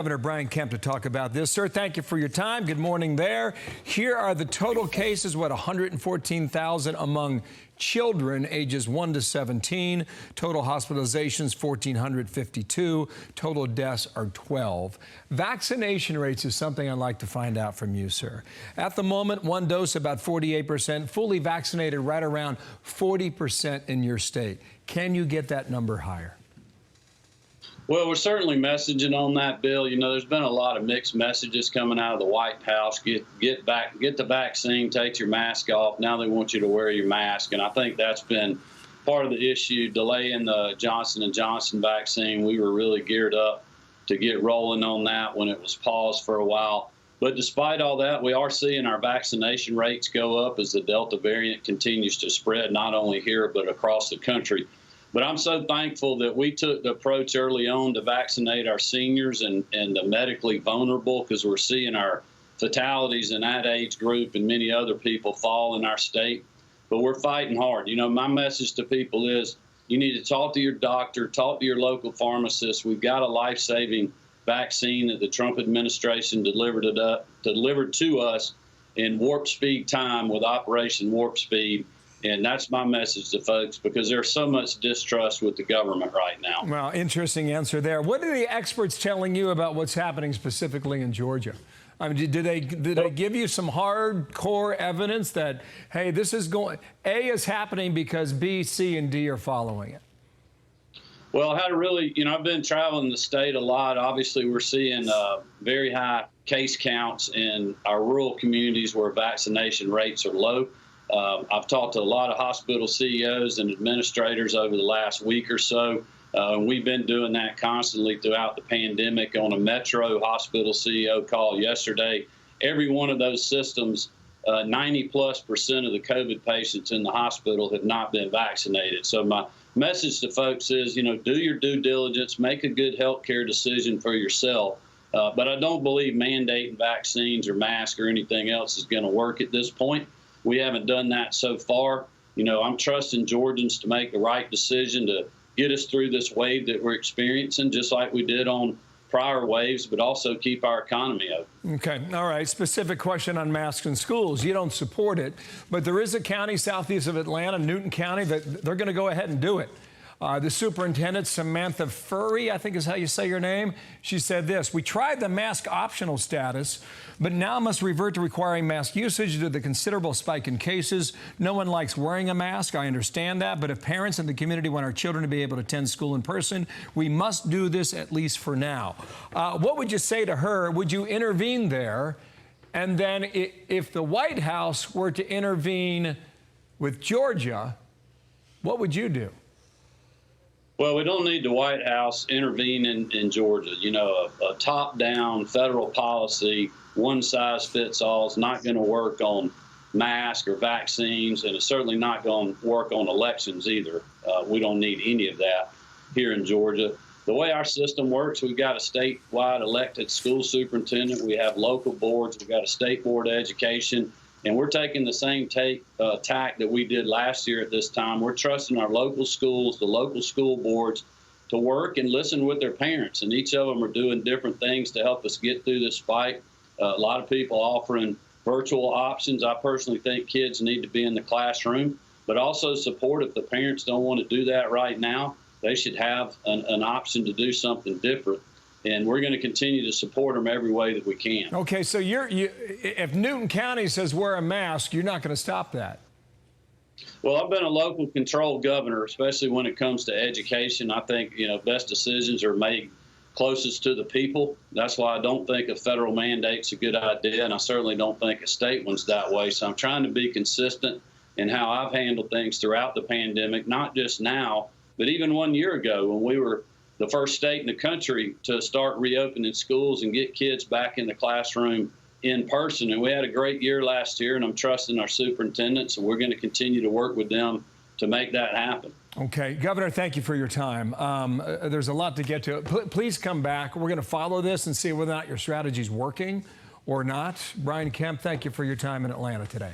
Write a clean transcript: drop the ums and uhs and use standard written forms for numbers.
Governor Brian Kemp to talk about this. Sir, thank you for your time. Good morning there. Here are the total cases, 114,000 among children ages 1 to 17. Total hospitalizations, 1,452. Total deaths are 12. Vaccination rates is something I'd like to find out from you, sir. At the moment, one dose, about 48%. Fully vaccinated, right around 40% in your state. Can you get that number higher? Well, we're certainly messaging on that, Bill. You know, there's been a lot of mixed messages coming out of the White House. Get the vaccine, take your mask off. Now they want you to wear your mask. And I think that's been part of the issue, delaying the Johnson & Johnson vaccine. We were really geared up to get rolling on that when it was paused for a while. But despite all that, we are seeing our vaccination rates go up as the Delta variant continues to spread, not only here, but across the country. But I'm so thankful that we took the approach early on to vaccinate our seniors and the medically vulnerable, because we're seeing our fatalities in that age group and many other people fall in our state. But we're fighting hard. You know, my message to people is you need to talk to your doctor, talk to your local pharmacist. We've got a life-saving vaccine that the Trump administration delivered to us in warp speed time with Operation Warp Speed. And that's my message to folks, because there's so much distrust with the government right now. Well, interesting answer there. What are the experts telling you about what's happening specifically in Georgia? I mean, did they give you some hardcore evidence that, hey, this is going, A is happening because B, C, and D are following it? Well, how to really, you know, I've been traveling the state a lot. Obviously, we're seeing very high case counts in our rural communities where vaccination rates are low. I've talked to a lot of hospital CEOs and administrators over the last week or so. We've been doing that constantly throughout the pandemic. On a Metro hospital CEO call yesterday, every one of those systems, 90+% of the COVID patients in the hospital have not been vaccinated. So my message to folks is, you know, do your due diligence, make a good healthcare decision for yourself. But I don't believe mandating vaccines or masks or anything else is going to work at this point. We haven't done that so far. You know, I'm trusting Georgians to make the right decision to get us through this wave that we're experiencing, just like we did on prior waves, but also keep our economy open. Okay. All right. Specific question on masks in schools. You don't support it, but there is a county southeast of Atlanta, Newton County, that they're going to go ahead and do it. The superintendent, Samantha Furry, I think is how you say your name, she said this: we tried the mask optional status, but now must revert to requiring mask usage due to the considerable spike in cases. No one likes wearing a mask. I understand that. But if parents in the community want our children to be able to attend school in person, we must do this at least for now. What would you say to her? Would you intervene there? And then if the White House were to intervene with Georgia, what would you do? Well, we don't need the White House intervening in Georgia. You know, a top-down federal policy, one-size-fits-all, is not going to work on masks or vaccines, and it's certainly not going to work on elections either. We don't need any of that here in Georgia. The way our system works, we've got a statewide elected school superintendent. We have local boards. We've got a state board of education. And we're taking the same tack that we did last year at this time. We're trusting our local schools, the local school boards, to work and listen with their parents. And each of them are doing different things to help us get through this fight. A lot of people offering virtual options. I personally think kids need to be in the classroom, but also support if the parents don't want to do that right now. They should have an option to do something different. And we're going to continue to support them every way that we can. Okay, so if Newton County says wear a mask, you're not going to stop that. Well, I've been a local control governor, especially when it comes to education. I think, you know, best decisions are made closest to the people. That's why I don't think a federal mandate's a good idea, and I certainly don't think a state one's that way. So I'm trying to be consistent in how I've handled things throughout the pandemic, not just now, but even 1 year ago when we were the first state in the country to start reopening schools and get kids back in the classroom in person. And we had a great year last year, and I'm trusting our superintendents, and we're going to continue to work with them to make that happen. Okay. Governor, thank you for your time. There's a lot to get to. Please come back. We're going to follow this and see whether or not your strategy is working or not. Brian Kemp, thank you for your time in Atlanta today.